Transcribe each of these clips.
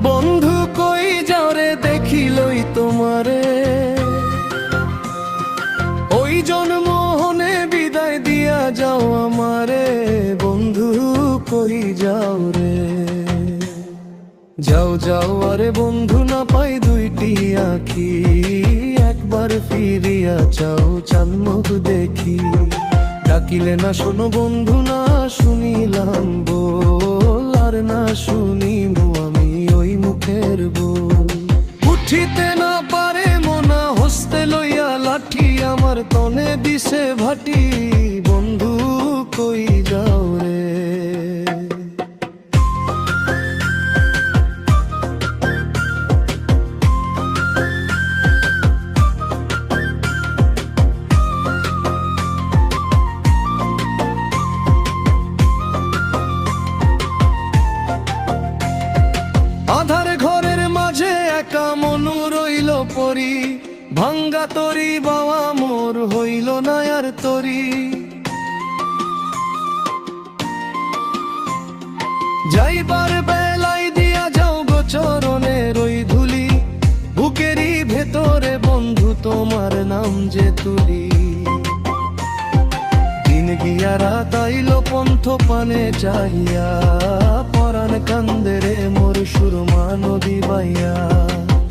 বন্ধু কই যাও রে, দেখিলই তোমারে ওই জন্মহনে বিদায় দিয়া যাও আমারে। বন্ধু কই যাও রে, যাও যাও আরে বন্ধু, না পাই দুইটি আঁখি, একবার ফিরিয়া চাও চাঁদমুখ দেখি। ডাকিলে না শোনো বন্ধু, না শুনিলাম বল, আর না শুনিব আমি ওই মুখের বল। উঠিতে না পারে মনা, হস্তে লইয়া লাঠি, আমার তনে দিছে ভাটি। বন্ধু কই যাও রে, আধার ঘরের মাঝে একা মনু রইল পরি, ভাঙ্গা তরি বাবা মোর হইল না আর তরি। যাইবার বেলাই দিয়া যাও গো চরণের ওই ধুলি, বুকেরই ভেতরে বন্ধু তোমার নাম যে তুলি। দিন গিয়া রাত আইল পন্থ পানে চাহিয়া, পরাণ কান্দে রে মোর সুরমা নদী বাইয়া।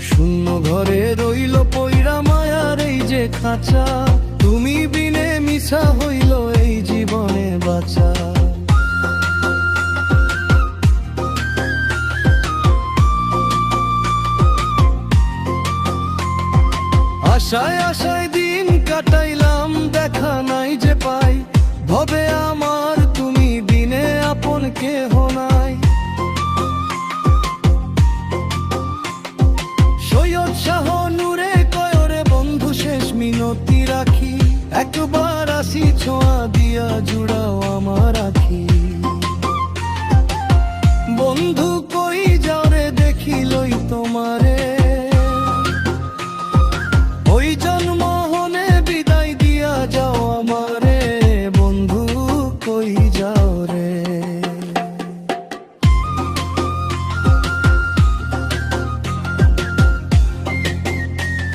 শূন্য ঘরে রইল পইরা মায়ার এই যে খাঁচা, তুমি বিনে মিছা হইল এই জীবনে বাঁচা। আশায় আশায় দিন কাটাইলাম, দেখা নাই যে পাই ভবে আমার, তুমি বিনে আপন কেহ নাই। সৈয়দ শাহ নূরে কয়রে বন্ধু শেষ মিনতি রাখি, একবার আসি ছোঁয়া দিয়া জুড়াও আমার।